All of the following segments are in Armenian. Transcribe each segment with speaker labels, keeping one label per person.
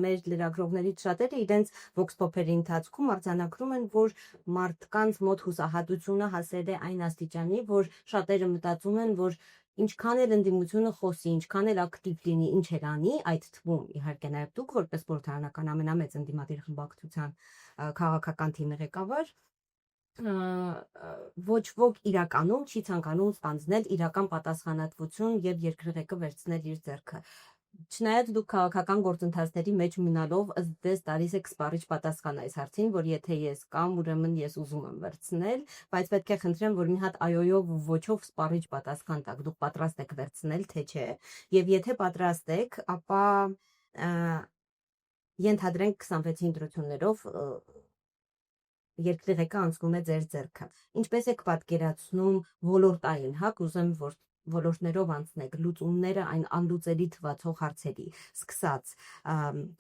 Speaker 1: մեր լրագրողներից շատերը իրենց vox pop-երի ընթացքում արձանագրում են, որ մարդկանց մոտ հուսահատությունը հասել է այն աստիճանի, որ շատերը մտածում են, որ ինչքան էլ ընդդիմությունը խոսի, ինչքան էլ ակտիվ լինի, ինչ էլ անի, այդ թվում իհարկե նաև դուք որպես խորհրդարանական ամենամեծ ընդդիմադիր խմբակցության քաղաքական թիմի ղեկավար, ոչ ոք իրականում չի ցանկանում ստանձնել իրական պատասխանատվություն եւ երկրի ղեկը վերցնել իր ձեռքը։ Չնայած դուք քաղաքական գործընթացների մեջ մնալով ըստ ձեզ տալիս եք սպառիչ պատասխան այս հարցին, որ եթե ես կամ, ուրեմն ես ուզում եմ վերցնել, բայց պետք է խնդրեմ, որ մի հատ այոյով ու ոչով սպառիչ պատասխան տաք, դուք պատրաստ եք վերցնել, թե չէ։ Եվ եթե պատրաստ եք, ապա ենթադրենք 26 ընտրություններով երկրի ղեկը անցնում է ձեր ձեռքը։ Ինչպես եք պատկերացնում ոլորտային, կուզեմ, որ ոլորտներով անցնեք լուծումները այն անլուծելի թվացող հարցերի, սկսած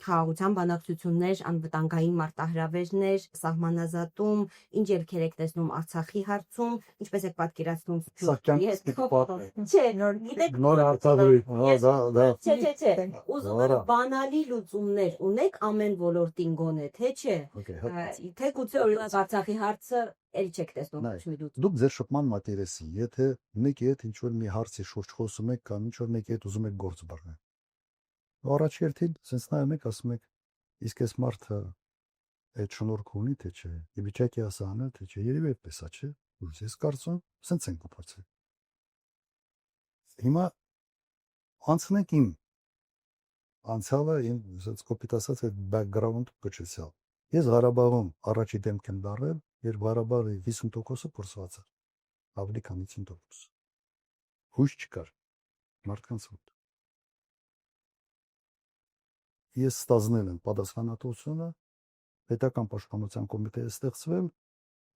Speaker 1: խաղաղության բանակցություններ, անվտանգային մարտահրավերներ, սահմանազատում, ինչ ելքեր եք տեսնում Արցախի հարցում, ինչպես եք պատկերացնում Չէ, ուզում եմ բանալի լուծումներ ունեք ամեն ոլորտին գոնե, թե չէ, թե գուցե օրինակ Արցախի հարցը էլ չեք տեսնում ոչ մի լուծում։
Speaker 2: Դուք ձեր շփման մատերեսի, եթե մեկի հետ ինչ-որ մի հարցի շուրջ խոսում եք կամ ինչ-որ մեկի հետ ուզում եք գործ բռնել, առաջ երթին sense նայում եք, ասում եք, իսկ այս մարդը այդ շնորհք ունի, թե չէ, ի վիճակի է ասանել, թե չէ, երևի այդպես է, չէ։ Ես կարծում եմ, sense ենք կփորձել։ Հիմա անցնենք իմ անցյալը, իմ ասած կոպիտ ասած այդ background կոչեցյալ։ Ես Ղարաբաղում առաջի դեմք եմ դարել, երբ Ղարաբաղի 50%-ը փորձված էր, ավելի քան 50%։ Հույս չկար մարդկանց մոտ։ Ես ստանձնել եմ պատասխանատվությունը, պետական պաշտպանության կոմիտեը ստեղծվել,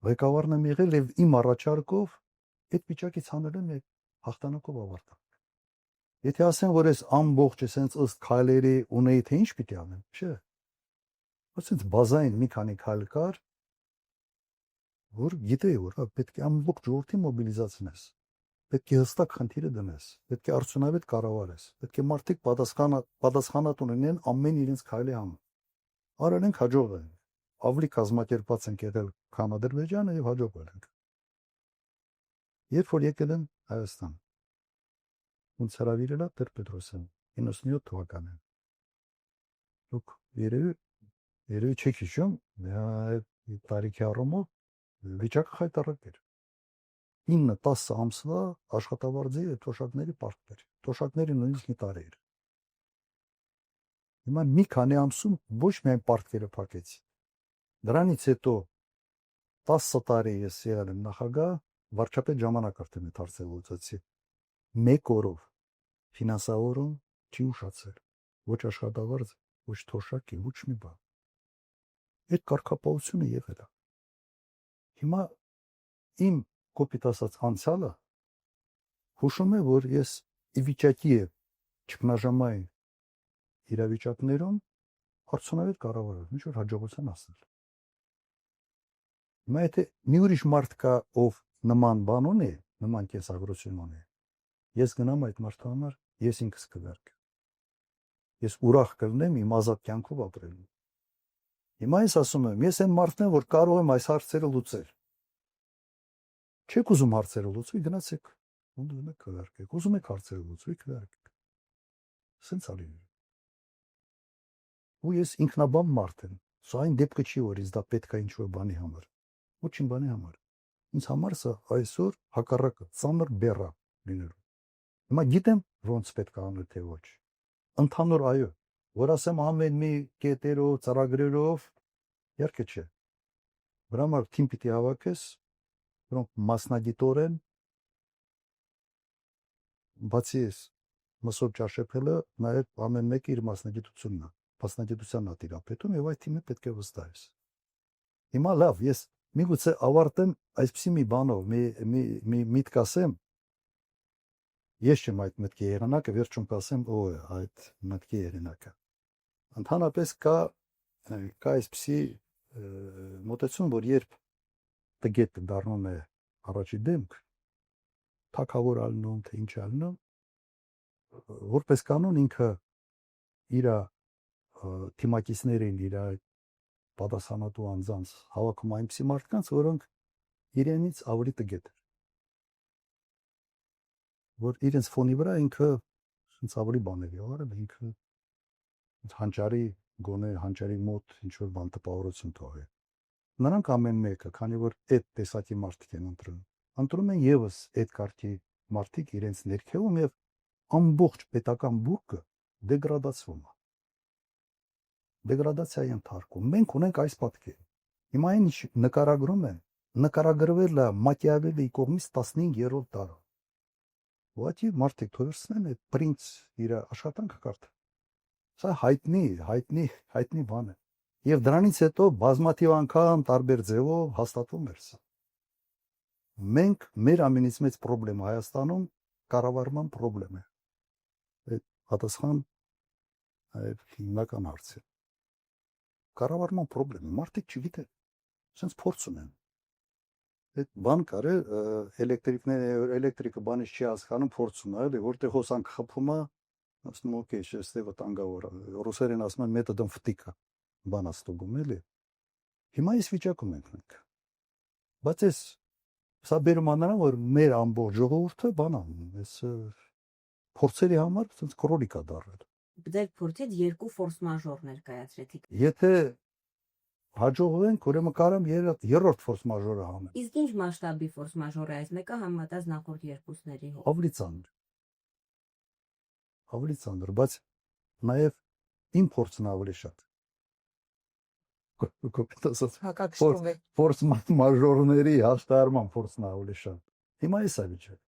Speaker 2: ղեկավարն եմ եղել եւ իմ առաջարկով այդ վիճակից հանել եմ հաղթանակով ավարտել։ Եթե ասեմ, որ ես ամբողջ էսենց ըստ քայլերի ունեի, թե ինչ պիտի անեմ, չէ։ Ասենց բազային մի քանի քայլ կար, որ գիտեի, որ պետք է ամբողջ ժողովրդի մոբիլիզացնես, պետք է հստակ խնդիրը դնես, պետք է արդյունավետ կառավարես, պետք է մարդիկ պատասխանատու լինեն ամեն իրենց քայլի համար։ Արել ենք, հաջողվել ենք, ավելի կազմակերպված ենք եղել, քան Ադրբեջանը եւ հաջողվել ենք։ Երբ որ եկել եմ Հայաստան, ոնց հրավիրել է Տեր-Պետրոսյան 97 թվականին։ Դուք երևի չեք հիշում, տարիքի առումով վիճակը խայտառակ էր։ 9-10 ամսվա աշխատավարձի թոշակների պարտքեր, թոշակների նույնիսկ մի տարի էր։ Հիմա մի քանի ամսում ոչ միայն պարտքերը փակեցի, դրանից հետո 10 տարի ես եղել եմ նախագահ, վարչապետ ժամանակ արդեն այդ հարցը լուծեցի։ Մեկ օրով ֆինանսավորում չի ուշացել, ոչ աշխատավարձ, ոչ թոշակի, ոչ մի բան։ Այդ կարգապահությունը եղել է։ Հիմա իմ կոպիտ ասած անցյալը հուշում է, որ ես ի վիճակի եմ ճգնաժամային իրավիճակներում արդյունավետ կառավարել, ինչ որ հաջողության հասնել։ Հիմա եթե մի ուրիշ մարդ կա, ով նման բան ունի, նման կենսագրություն ունի, ես գնամ այդ մարդու համար, ես ինքս կվերկեմ։ Ես ուրախ կլինեմ իմ ազատ կյանքով ապրելու։ Հիմա ես ասում եմ, ես այն մարդն եմ, որ կարող եմ այս հարցերը լուծել։ Չեք ուզում հարցերը լուծվի, գնացեք, ուզում եք քվերկեք, ուզում եք հարցերը լուծվի, քվերկեք։ Սենց ալի։ Ու ես ինքնաբան մարդ եմ։ Սա այն դեպքը չի, որ ինձ դա պետք է ինչ-որ բանի համար։ Ոչինչ բանի համար։ Ինձ համար սա այսօր հակառակը ծանր բեռա լինելու։ Հիմա գիտեմ ոնց պետք է անել, թե ոչ։ Ընդհանուր այո, որ ասեմ ամեն մի կետերով, ծրագրերով, իհարկե չէ։ Դրա համար թիմ պիտի հավաքես, որոնք մասնագիտորեն բացի ես մսոբ ճաշեպելը, նաև ամեն մեկը իր մասնագիտությունն է, մասնագիտությանն է տիրապետում եւ այդ թիմը պետք է վստահես։ Հիմա լավ, ես միգուցե ավարտեմ այսպիսի մի բանով, մի միտք ասեմ, ես չեմ այդ մտքի հեղինակը, վերջում կասեմ, ո՞վ է այդ մտքի հեղինակը։ Ընդհանրապես կա այսպիսի մոտեցում, որ երբ տգետը դառնում է առաջի դեմք, թակավոր ալնում, թե ինչ ալնում, որպես կանոն ինքը իր թիմակիցներ էին իր պատասխանատու անձանց հավաքում այնպիսի մարդկանց, որոնք իրենից ավելի տգետ էր, որ իրենց ֆոնի վրա ինքը ցենց ավելի բաներ եղարել, ինքը հանճարի գոնե հանճարի մոտ ինչ որ բան տպավորություն թողել։ Նրանք ամեն մեկը, քանի որ այդ տեսակի մարդիկ են ընտրում են եւս այդ կարգի մարդիկ իրենց ներքևում եւ ամբողջ պետական բուրգը դեգրադացվում է։ Դեգրադացիայի ընթարկում։ Մենք ունենք այս պատկերը։ Հիմա այն ինչ նկարագրում են, նկարագրվել է Մակիավելլիի կողմից 15-րդ դարում։ Ուղղակի մարդիկ թողեցնեն այդ պրինց իր աշխատանքը կարդա։ Սա հայտնի բան է։ Եվ դրանից հետո բազմաթիվ անգամ տարբեր ձևով հաստատվում էր սա։ Մենք մեր ամենից մեծ խնդրեմը Հայաստանում կառավարման խնդրեմ է։ Այդ պատասխան հիմնական հարց է։ Կառավարման խնդրեմ է, մարդիկ չգիտեն, sense փորձ ունեն։ Այդ բան կարը էլեկտրիկը բանից չի հասկանում, փորձ ունա, էլի, որտեղ հոսանք խփում է, ասում օքեյ, շեստե վտանգավոր է։ Ռուսերեն ասում են մեթոդն վտիկա, բան աստուգում էլի։ Հիմա այս վիճակում ենք մենք։ Բայց այս սա բերում է նրան, որ մեր ամբողջ ժողովուրդը բան անում, այս փորձերի համար sense կրոնիկ է դառել։
Speaker 1: Ձեր փորձից երկու ֆորս մաժոր ներկայացրեցիք։
Speaker 2: Եթե հաջողվենք, ուրեմն կարամ երրորդ ֆորս մաժորը հանեմ։
Speaker 1: Իսկ ինչ մասշտաբի ֆորս մաժոր է այս մեկը համեմատած նախորդ երկուսների հետ։
Speaker 2: Ավելի ծանր, բայց նաև իմ փորձն ավելի շատ։
Speaker 1: Հակակշռում է։
Speaker 2: Ֆորս մաժորների հաշտարման փորձն ավելի շատ։ Հիմա էս է վիճակը։